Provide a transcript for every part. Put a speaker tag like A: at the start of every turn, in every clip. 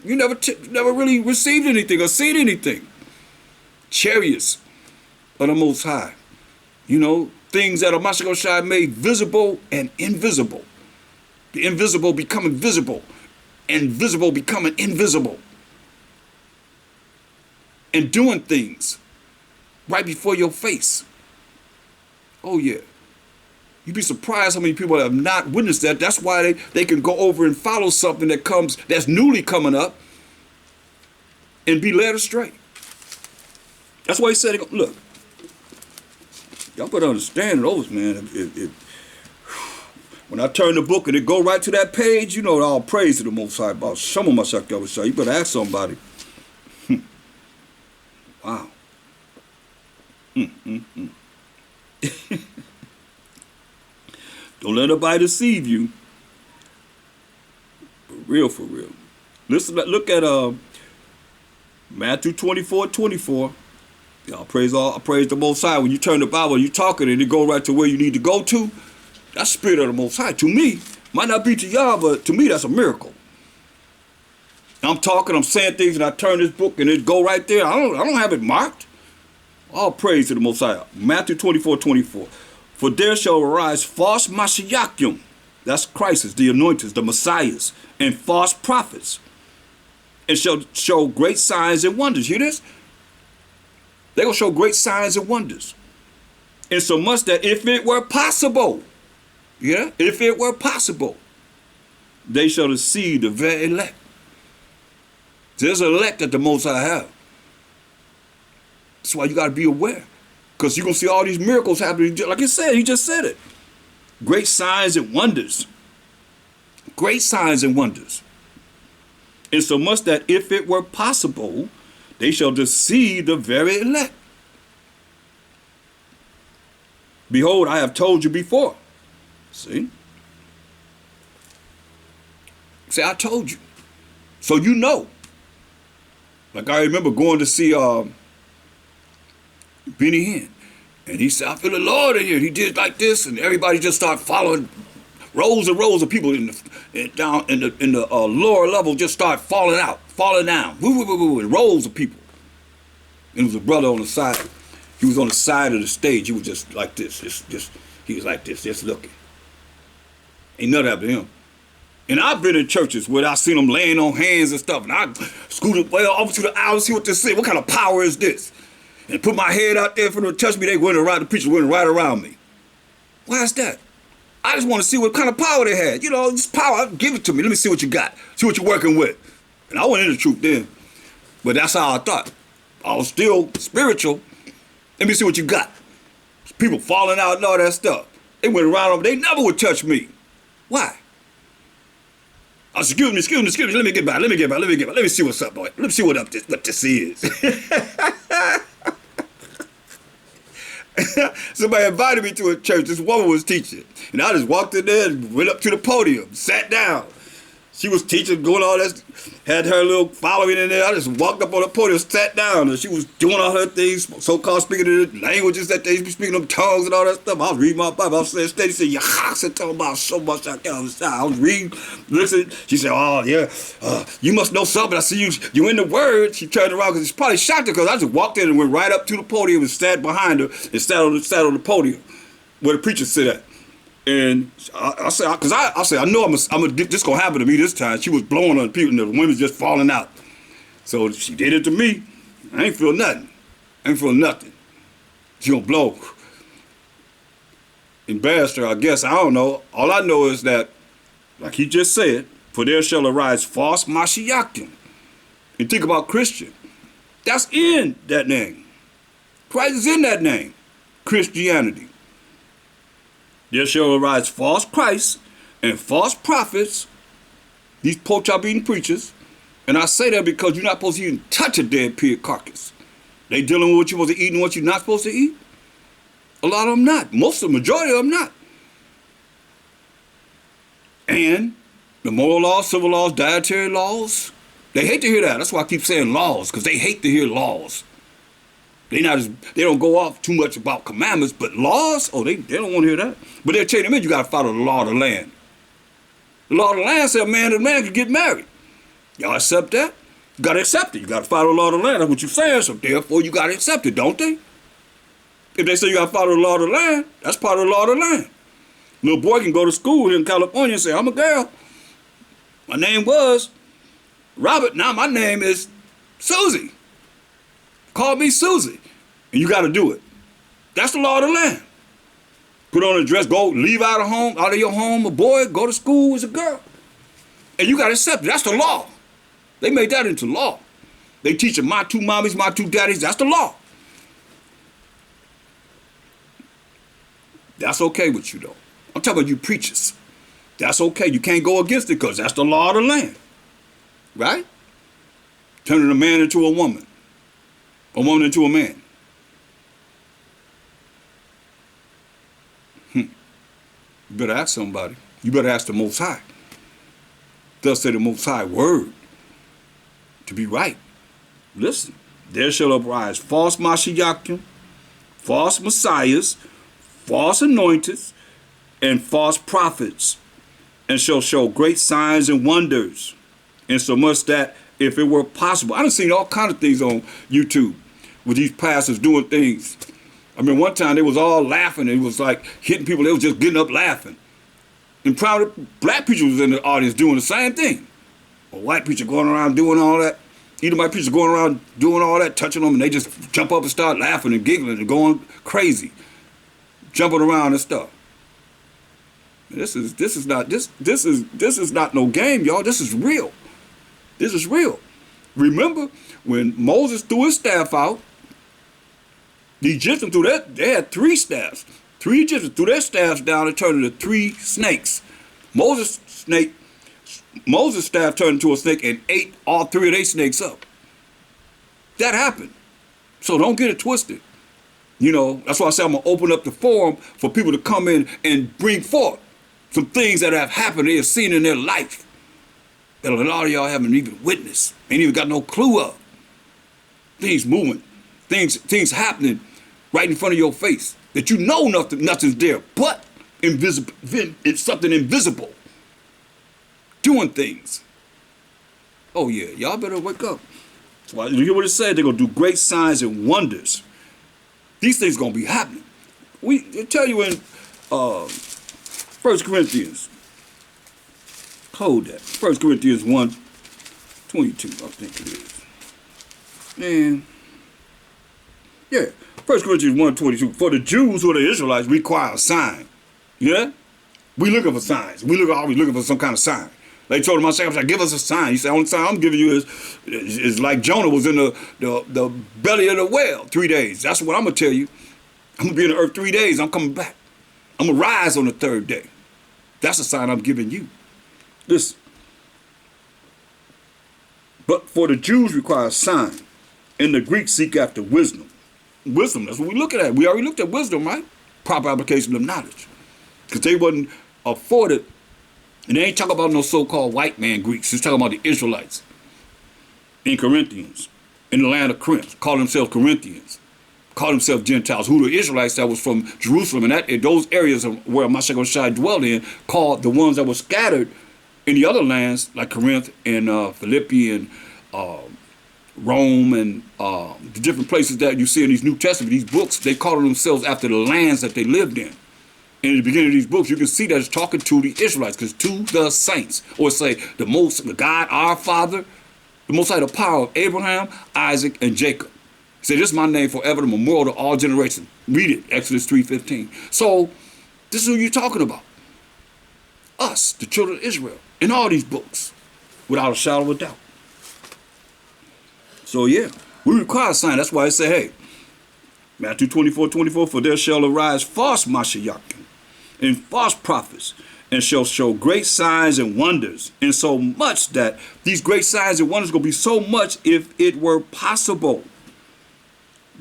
A: You never really received anything or seen anything. Chariots of the Most High. You know, things that are Mashiach made visible and invisible. The invisible becoming visible, and visible becoming invisible. And doing things right before your face. Oh yeah. You'd be surprised how many people have not witnessed that. That's why they can go over and follow something that's newly coming up and be led astray. That's why he said, look, y'all better understand those, man. When I turn the book and it go right to that page, you know, all praise to the Most High about some of my shakya. You better ask somebody. Wow. Don't let nobody deceive you. For real. Listen, look at Matthew 24:24. Y'all praise the Most High. When you turn the Bible, you talking and it go right to where you need to go to. That's spirit of the Most High. To me, might not be to y'all, but to me that's a miracle. I'm talking, I'm saying things, and I turn this book and it go right there. I don't have it marked. All praise to the Most High. Matthew 24:24. For there shall arise false Mashiachim, that's Christ, the anointed, the Messiahs, and false prophets, and shall show great signs and wonders. Hear this? They're going to show great signs and wonders. And so much that if it were possible, if it were possible, they shall deceive the very elect. There's an elect that the Most High have. That's why you got to be aware. Because you're going to see all these miracles happening. Like I said, he just said it. Great signs and wonders. Great signs and wonders. And so much that if it were possible, they shall deceive the very elect. Behold, I have told you before. See? See, I told you. So you know. Like I remember going to see Benny Hinn. And he said, I feel the Lord in here. He did like this, and everybody just started following. Rows and rows of people down in the lower level just start falling down. And rows of people. And there was a brother on the side. He was on the side of the stage. He was just like this. He was like this, just looking. Ain't nothing happened to him. And I've been in churches where I seen them laying on hands and stuff, and I scooted way over to the aisle to see what this is. What kind of power is this? And put my head out there for them to touch me. They went around, the preachers went right around me. Why is that? I just want to see what kind of power they had. You know, this power, give it to me. Let me see what you got. See what you're working with. And I went into the truth then. But that's how I thought. I was still spiritual. Let me see what you got. People falling out and all that stuff. They went around them. They never would touch me. Why? I said, excuse me. Let me get back. Let me see what's up, boy. Let me see what this is. Somebody invited me to a church. This woman was teaching. And I just walked in there and went up to the podium, sat down. She was teaching, doing all that, had her little following in there. I just walked up on the podium, sat down, and she was doing all her things, so-called speaking the languages that they be speaking, them tongues and all that stuff. I was reading my Bible. I was saying, steady, said, said, talking about so much I can't understand. I was reading, listening. She said, oh, yeah, you must know something. I see you in the Word. She turned around because she probably shocked her because I just walked in and went right up to the podium and sat behind her and sat on the podium where the preacher sit at. And I said, I know this gonna happen to me this time. She was blowing on people, and the women just falling out. So she did it to me. I ain't feel nothing. She gonna blow. Embarrassed her, I guess. I don't know. All I know is that, like he just said, for there shall arise false Mashiachim. And think about Christian. That's in that name. Christ is in that name. Christianity. There shall arise false Christs and false prophets, these pork-chop-eating preachers. And I say that because you're not supposed to even touch a dead pig carcass. They dealing with what you're supposed to eat and what you're not supposed to eat. A lot of them not. The majority of them not. And the moral laws, civil laws, dietary laws, they hate to hear that. That's why I keep saying laws, because they hate to hear laws. They don't go off too much about commandments, but laws, they don't want to hear that. But they'll tell them, you got to follow the law of the land. The law of the land said a man and a man can get married. Y'all accept that? You got to accept it. You got to follow the law of the land. That's what you're saying. So therefore, you got to accept it, don't they? If they say you got to follow the law of the land, that's part of the law of the land. Little boy can go to school here in California and say, I'm a girl. My name was Robert. Now my name is Susie. Call me Susie. And you got to do it. That's the law of the land. Put on a dress, go, leave out of your home, a boy, go to school as a girl. And you got to accept it. That's the law. They made that into law. They teach them my two mommies, my two daddies. That's the law. That's okay with you, though. I'm talking about you preachers. That's okay. You can't go against it because that's the law of the land. Right? Turning a man into a woman into a man. You better ask somebody. You better ask the Most High. Thus say the Most High word to be right. Listen, there shall arise false Mashiachim, false messiahs, false anointeds, and false prophets, and shall show great signs and wonders, insomuch that if it were possible, I done seen all kind of things on YouTube with these pastors doing things. I mean, one time they was all laughing. It was like hitting people. They was just getting up laughing. And probably black preachers was in the audience doing the same thing. A white preacher going around doing all that. Edomite preachers going around doing all that, touching them, and they just jump up and start laughing and giggling and going crazy, jumping around and stuff. This is not no game, y'all. This is real. This is real. Remember when Moses threw his staff out? The Egyptians threw that. They had 3 staffs. 3 Egyptians threw their staffs down and turned into 3 snakes. Moses' staff turned into a snake and ate all 3 of their snakes up. That happened. So don't get it twisted. You know, that's why I say I'm going to open up the forum for people to come in and bring forth some things that have happened they have seen in their life that a lot of y'all haven't even witnessed, ain't even got no clue of. Things moving, things happening right in front of your face that you know nothing's there but invisible. It's something invisible doing things. Oh yeah, y'all better wake up. That's why you hear what it said. They're gonna do great signs and wonders. These things gonna be happening. They tell you in 1 Corinthians. Hold that. 1 Corinthians 1:22, I think it is. And yeah, 1 Corinthians 1:22. For the Jews or the Israelites require a sign. Yeah? We looking for signs. We always looking for some kind of sign. They told him, I said, give us a sign. He said, only sign I'm giving you is like Jonah was in the belly of the whale 3 days. That's what I'm going to tell you. I'm going to be in the earth 3 days. I'm coming back. I'm going to rise on the 3rd day. That's a sign I'm giving you. Listen. But for the Jews require a sign, and the Greeks seek after wisdom. Wisdom, that's what we look at. We already looked at wisdom, right? Proper application of knowledge. Because they wasn't afforded, and they ain't talking about no so-called white man Greeks. He's talking about the Israelites in Corinthians, in the land of Corinth, call themselves Corinthians, call themselves Gentiles, who the Israelites that was from Jerusalem, and in those areas where Mashiach dwelled in, called the ones that were scattered in the other lands, like Corinth and Philippi and Rome and the different places that you see in these New Testament, these books, they call themselves after the lands that they lived in. In the beginning of these books, you can see that it's talking to the Israelites, because to the saints, or say the God, our Father, the Most High, the power of Abraham, Isaac, and Jacob. He said, this is my name forever, the memorial to all generations. Read it, Exodus 3:15. So, this is who you're talking about. Us, the children of Israel, in all these books, without a shadow of a doubt. So yeah, we require a sign. That's why it say, hey, Matthew 24:24, for there shall arise false Mashiachim and false prophets, and shall show great signs and wonders, and so much that these great signs and wonders going to be so much if it were possible.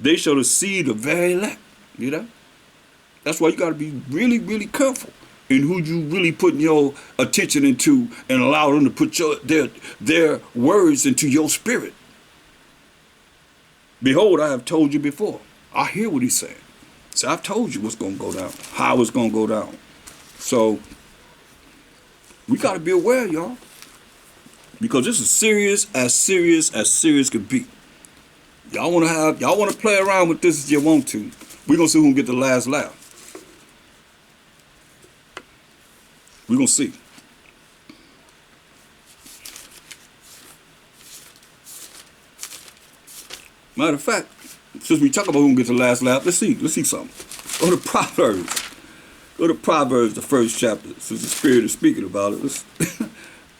A: They shall deceive the very elect, you know? That's why you got to be really, really careful in who you really putting your attention into and allow them to put their words into your spirit. Behold, I have told you before. I hear what he's saying. So I've told you what's going to go down, how it's going to go down. So we got to be aware, y'all. Because this is serious as serious could be. Y'all want to play around with this if you want to. We're going to see who can get the last laugh. We're going to see. Matter of fact, since we talk about who can get the last laugh, let's see something. Go to Proverbs. Go to Proverbs, the first chapter. Since the Spirit is speaking about it,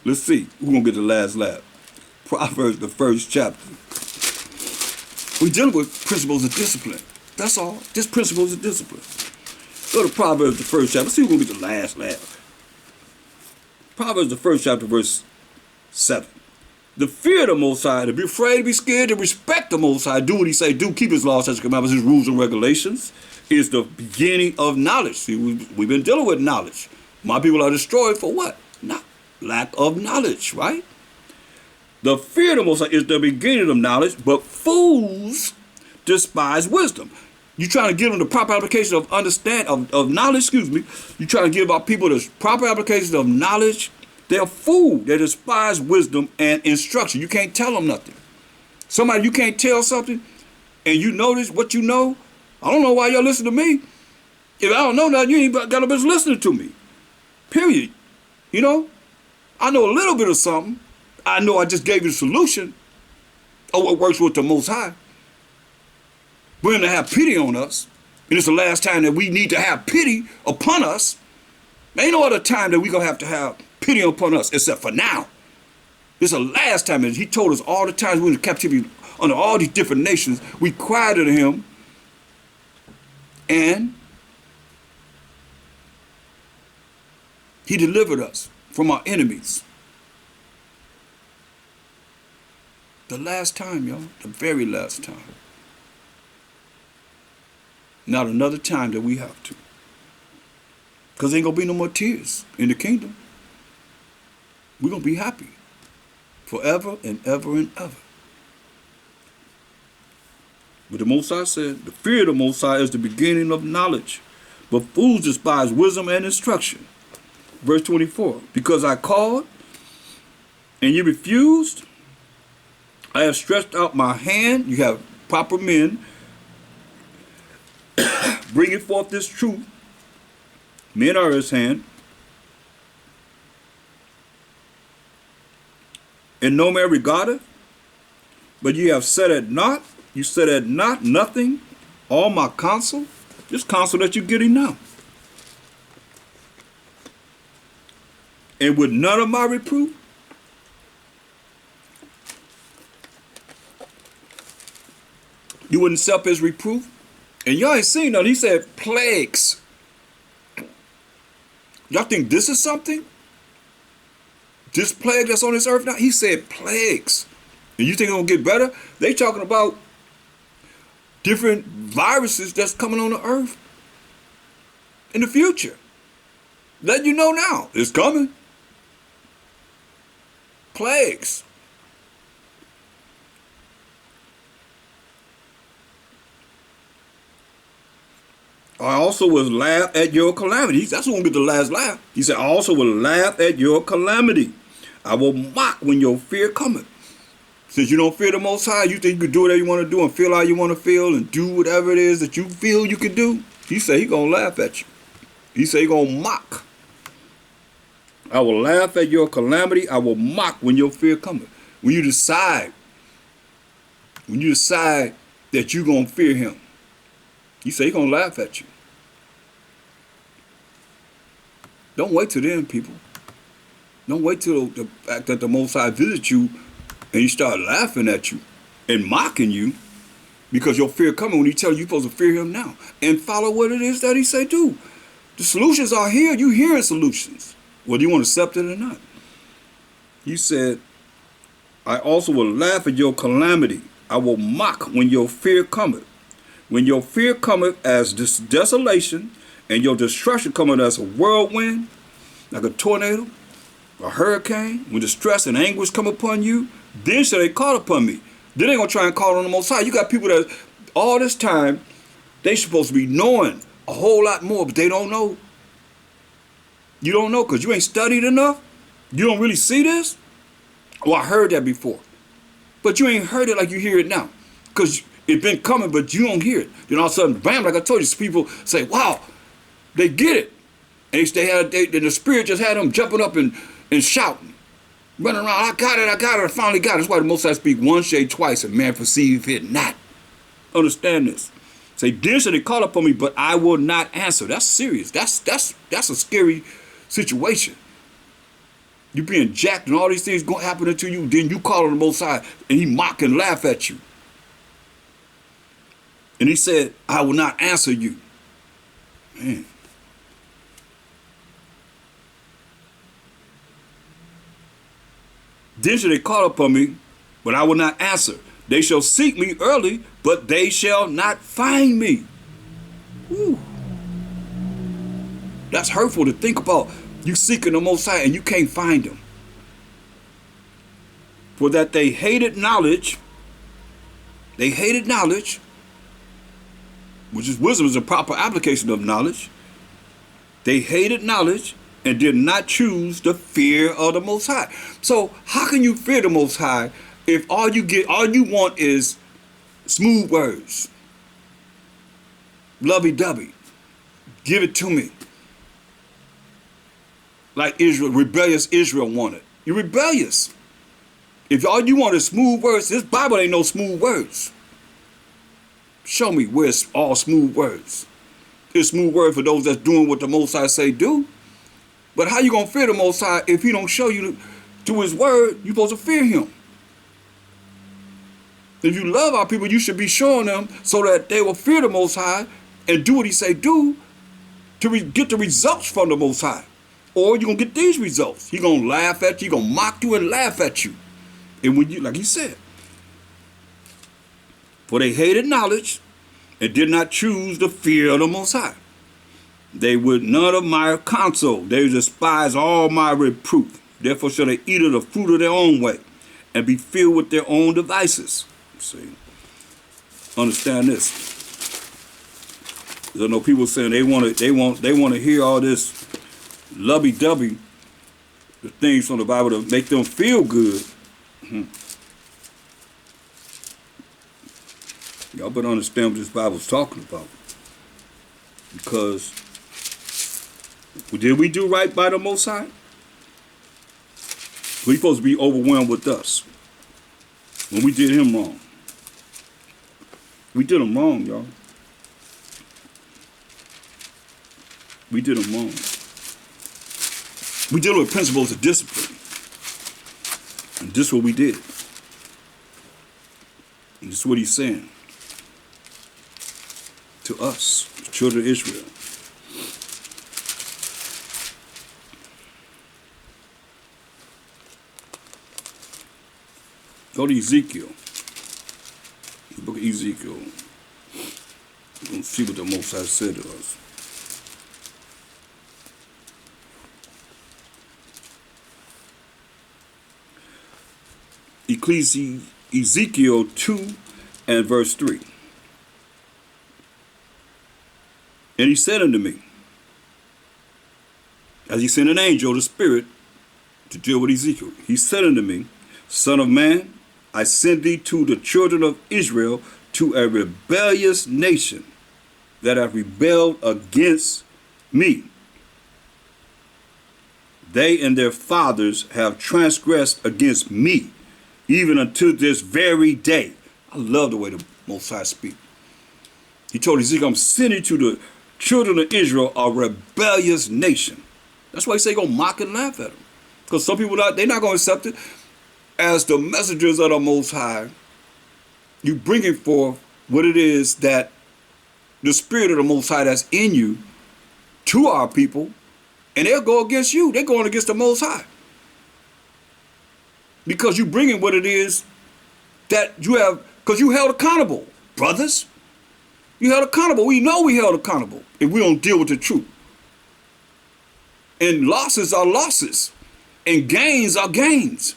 A: let's see who's going to get the last laugh. Proverbs, the first chapter. We're dealing with principles of discipline. That's all. Just principles of discipline. Go to Proverbs, the first chapter. See who's going to get the last laugh. Proverbs, the first chapter, verse 7. The fear of the Most High, to be afraid, to be scared, to respect the Most High, do what He say, do, keep His laws, His commandments, His rules and regulations, is the beginning of knowledge. See, we've been dealing with knowledge. My people are destroyed for what? Not lack of knowledge, right? The fear of the Most High is the beginning of knowledge, but fools despise wisdom. You're trying to give them the proper application of of knowledge, You're trying to give our people the proper application of knowledge. They're fool. They despise wisdom and instruction. You can't tell them nothing. Somebody you can't tell something, and you notice what you know. I don't know why y'all listen to me. If I don't know nothing, you ain't got no business listening to me. Period. You know? I know a little bit of something. I know I just gave you the solution of what works with the Most High. We're going to have pity on us. And it's the last time that we need to have pity upon us. There ain't no other time that we're going to have pity upon us except for now. This is the last time. And He told us all the times we were in captivity under all these different nations. We cried to Him. And He delivered us from our enemies. The last time, y'all. The very last time. Not another time that we have to. Because there ain't going to be no more tears in the kingdom. We're going to be happy. Forever and ever and ever. But the Most High said, the fear of the Most High is the beginning of knowledge. But fools despise wisdom and instruction. Verse 24. Because I called and you refused. I have stretched out my hand. You have proper men bringing forth this truth. Men are His hand. And no man regardeth. But you have set at naught. You set at naught nothing. All my counsel. This counsel that you're getting now. And with none of my reproof. You wouldn't accept His reproof. And y'all ain't seen nothing. He said plagues. Y'all think this is something? This plague that's on this earth now? He said plagues. And you think it's going to get better? They talking about different viruses that's coming on the earth in the future. Letting you know now. It's coming. Plagues. I also will laugh at your calamity. That's who will get the last laugh. He said, I also will laugh at your calamity. I will mock when your fear cometh. Since you don't fear the Most High, you think you can do whatever you want to do and feel how you want to feel and do whatever it is that you feel you can do. He said He's going to laugh at you. He said He's going to mock. I will laugh at your calamity. I will mock when your fear cometh. When you decide that you're going to fear Him. He said He's going to laugh at you. Don't wait till then, people. Don't wait till the fact that the Most High visits you and He start laughing at you and mocking you because your fear coming when He tells you you're supposed to fear Him now and follow what it is that He say do. The solutions are here. You hearing solutions, whether you want to accept it or not. He said, I also will laugh at your calamity. I will mock when your fear cometh. When your fear cometh as this desolation, and your destruction cometh as a whirlwind, like a tornado, a hurricane, when distress and anguish come upon you, then shall they call upon me. Then they're going to try and call on the Most High. You got people that all this time, they supposed to be knowing a whole lot more, but they don't know. You don't know because you ain't studied enough. You don't really see this. Well, I heard that before. But you ain't heard it like you hear it now. Because it's been coming, but you don't hear it. Then all of a sudden, bam, like I told you, people say, wow, they get it. And the spirit just had them jumping up and shouting, running around, I got it, I finally got it. That's why the Most High speak once, say twice, and man perceive it not. Understand this. Say, then shall they call upon me, but I will not answer. That's serious. That's a scary situation. You being jacked and all these things going happening to you, then you call on the Most High and he mock and laugh at you. And he said, I will not answer you. Man. Then shall they call upon me, but I will not answer. They shall seek me early, but they shall not find me. Whew. That's hurtful to think about. You seeking the Most High and you can't find him. For that they hated knowledge, which is wisdom is a proper application of knowledge. They hated knowledge and did not choose the fear of the Most High. So how can you fear the Most High if all you want is smooth words, lovey-dovey, give it to me, like Israel, rebellious Israel wanted? You're rebellious. If all you want is smooth words, this Bible ain't no smooth words. Show me where it's all smooth words. It's smooth word for those that's doing what the Most High say do. But how you gonna fear the Most High if he don't show you through his word? You supposed to fear him. If you love our people, you should be showing them so that they will fear the Most High and do what he say do to get the results from the Most High. Or you're going to get these results. He's going to laugh at you, he's going to mock you and laugh at you. And when you, like he said, for they hated knowledge and did not choose the fear of the Most High. They would none of my counsel. They despise all my reproof. Therefore shall they eat of the fruit of their own way and be filled with their own devices. See, understand this. I know people saying they want to hear all this lovey-dovey, the things from the Bible to make them feel good. Y'all better understand what this Bible's talking about. Because did we do right by the Most High? He's supposed to be overwhelmed with us when we did him wrong. We did him wrong, y'all. We did him wrong. We deal with principles of discipline. And this is what we did. And this is what he's saying to us, the children of Israel. Go to Ezekiel. The book of Ezekiel. We're going to see what the Most High said to us. Ezekiel 2 and verse 3. And he said unto me, as he sent an angel, the Spirit, to deal with Ezekiel, he said unto me, Son of man, I send thee to the children of Israel, to a rebellious nation that have rebelled against me. They and their fathers have transgressed against me, even unto this very day. I love the way the Most High speak. He told Ezekiel, I'm sending to the children of Israel, a rebellious nation. That's why he say go mock and laugh at them. Because some people, they're not going to accept it. As the messengers of the Most High, you bringing forth what it is that the Spirit of the Most High that's in you to our people, and they'll go against you. They're going against the Most High. Because you bringing what it is that you have, because you held accountable, brothers. You held accountable. We know we held accountable if we don't deal with the truth. And losses are losses. And gains are gains.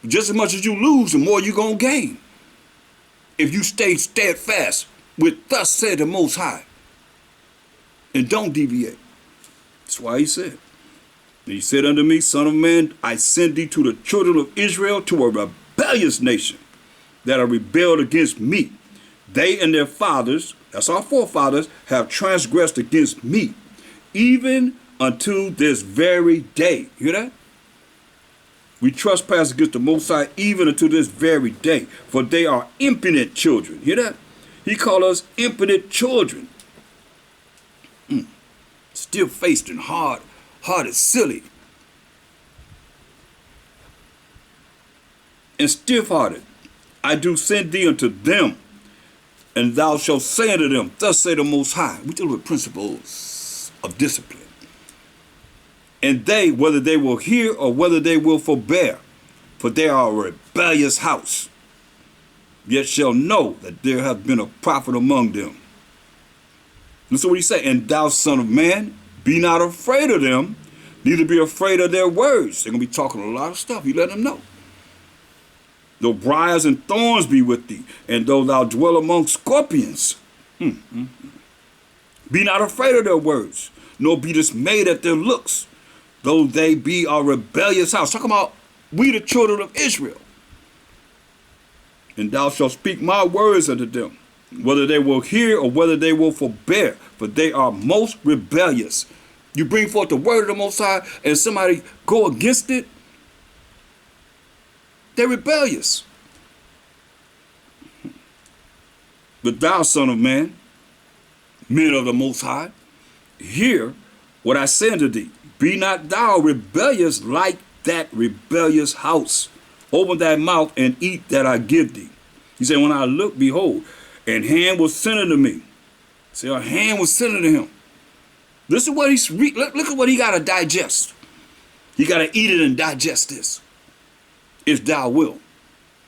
A: Just as much as you lose, the more you're going to gain. If you stay steadfast with thus said the Most High. And don't deviate. That's why he said. And he said unto me, Son of man, I send thee to the children of Israel, to a rebellious nation that are rebelled against me. They and their fathers, that's our forefathers, have transgressed against me, even unto this very day. Hear that? We trespass against the Most High even unto this very day, for they are impudent children. Hear that? He called us impudent children. Stiff-faced and hard-hearted, silly, and stiff-hearted. I do send thee unto them, and thou shalt say unto them, thus say the Most High. We deal with principles of discipline. And they, whether they will hear or whether they will forbear, for they are a rebellious house, yet shall know that there hath been a prophet among them. Listen to what he said. And thou, son of man, be not afraid of them, neither be afraid of their words. They're going to be talking a lot of stuff. You let them know. Though briars and thorns be with thee, and though thou dwell among scorpions, be not afraid of their words, nor be dismayed at their looks, though they be a rebellious house. Talking about we the children of Israel. And thou shalt speak my words unto them, whether they will hear or whether they will forbear, for they are most rebellious. You bring forth the word of the Most High and somebody go against it, they're rebellious. But thou, son of man, men of the Most High, hear what I say unto thee. Be not thou rebellious like that rebellious house. Open thy mouth and eat that I give thee. He said, when I looked, behold, and hand was sent unto me. See, a hand was sent unto him. This is what he's, look at what he got to digest. He got to eat it and digest this. If thou will.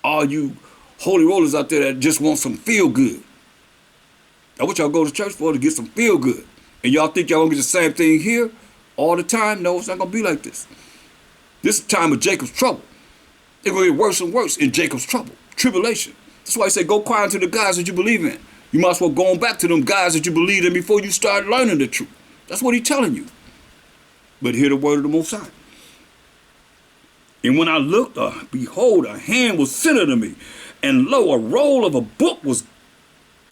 A: All you holy rollers out there that just want some feel good. That's what y'all go to church for, to get some feel good. And y'all think y'all gonna get the same thing here all the time? No, it's not gonna be like this. This is the time of Jacob's trouble. It's gonna get worse and worse in Jacob's trouble, tribulation. That's why he said, go cry unto the guys that you believe in. You might as well go on back to them guys that you believe in before you start learning the truth. That's what he's telling you. But hear the word of the Most High. And when I looked, behold, a hand was sent unto me, and lo, a roll of a book was